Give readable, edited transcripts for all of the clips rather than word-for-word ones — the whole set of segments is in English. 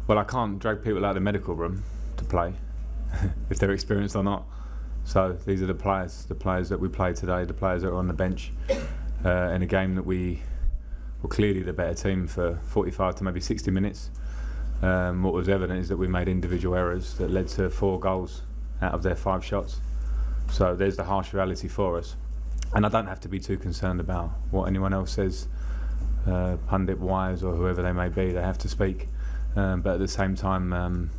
Well, I can't drag people out of the medical room to play, if they're experienced or not. So these are the players that we played today, the players that are on the bench in a game that we were clearly the better team for 45 to maybe 60 minutes. What was evident is that we made individual errors that led to 4 goals out of their 5 shots. So there's the harsh reality for us. And I don't have to be too concerned about what anyone else says, pundit-wise or whoever they may be. They have to speak. But at the same time,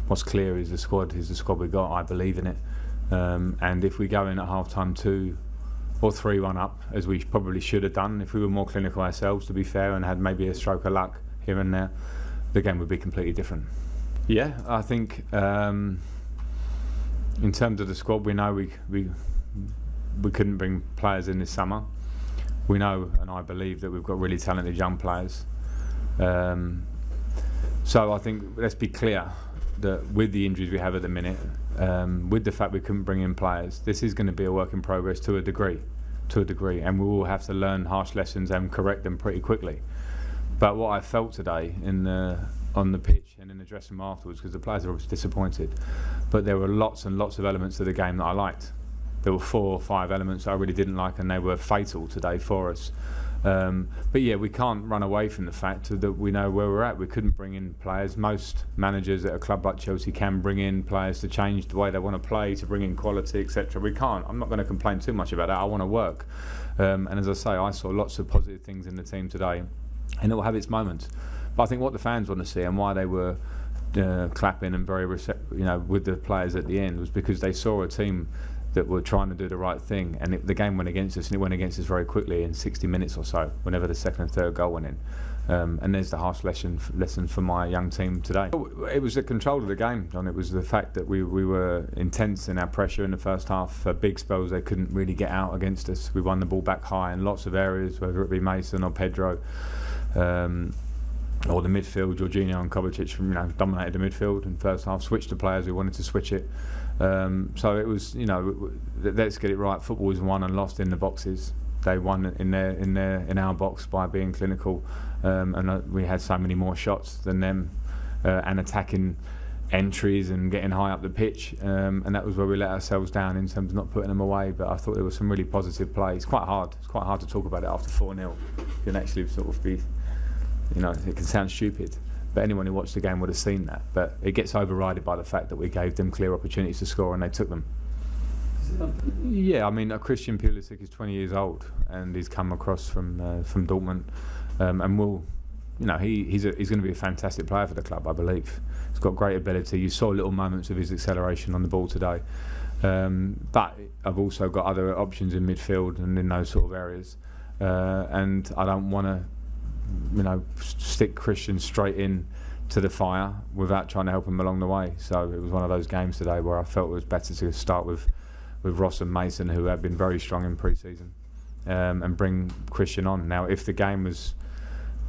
what's clear is the squad we got. I believe in it. And if we go in at half-time 2 or 3-1 up, as we probably should have done, if we were more clinical ourselves, to be fair, and had maybe a stroke of luck here and there, the game would be completely different. Yeah, I think in terms of the squad, we know we couldn't bring players in this summer. We know, and I believe, that we've got really talented young players. So I think, let's be clear, that with the injuries we have at the minute, with the fact we couldn't bring in players, this is going to be a work in progress to a degree, and we will have to learn harsh lessons and correct them pretty quickly. But what I felt today on the pitch and in the dressing room afterwards, because the players were obviously disappointed, but there were lots and lots of elements of the game that I liked. There were 4 or 5 elements I really didn't like, and they were fatal today for us. But yeah, we can't run away from the fact that we know where we're at. We couldn't bring in players. Most managers at a club like Chelsea can bring in players to change the way they want to play, to bring in quality, etc. We can't. I'm not going to complain too much about that. I want to work. And as I say, I saw lots of positive things in the team today, and it will have its moments. But I think what the fans want to see, and why they were clapping and very with the players at the end, was because they saw a team that were trying to do the right thing, and the game went against us, and it went against us very quickly in 60 minutes or so, whenever the second and third goal went in. And there's the harsh lesson for my young team today. It was the control of the game, John. It was the fact that we were intense in our pressure in the first half. For big spells, they couldn't really get out against us. We won the ball back high in lots of areas, whether it be Mason or Pedro, or the midfield. Jorginho and Kovacic, dominated the midfield in the first half, switched the players who wanted to switch it. So it was, let's get it right. Football is won and lost in the boxes. They won in our box by being clinical, and we had so many more shots than them, and attacking entries and getting high up the pitch, and that was where we let ourselves down in terms of not putting them away. But I thought there was some really positive play. It's quite hard to talk about it after 4-0. You can actually sort of be, it can sound stupid, but anyone who watched the game would have seen that. But it gets overridden by the fact that we gave them clear opportunities to score and they took them. Yeah, I mean, Christian Pulisic is 20 years old and he's come across from Dortmund, and he's going to be a fantastic player for the club, I believe. He's got great ability. You saw little moments of his acceleration on the ball today. But I've also got other options in midfield and in those sort of areas, and I don't want to stick Christian straight in to the fire without trying to help him along the way. So it was one of those games today where I felt it was better to start with Ross and Mason, who have been very strong in pre-season, and bring Christian on. Now, if the game was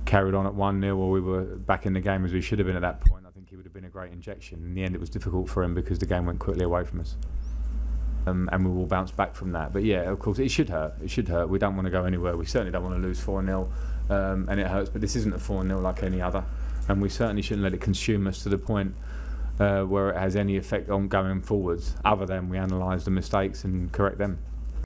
carried on at 1-0 or we were back in the game as we should have been at that point, I think he would have been a great injection. In the end, it was difficult for him because the game went quickly away from us. And we will bounce back from that. But yeah, of course, it should hurt. It should hurt. We don't want to go anywhere. We certainly don't want to lose 4-0, and it hurts. But this isn't a 4-0 like any other, and we certainly shouldn't let it consume us to the point where it has any effect on going forwards, other than we analyse the mistakes and correct them.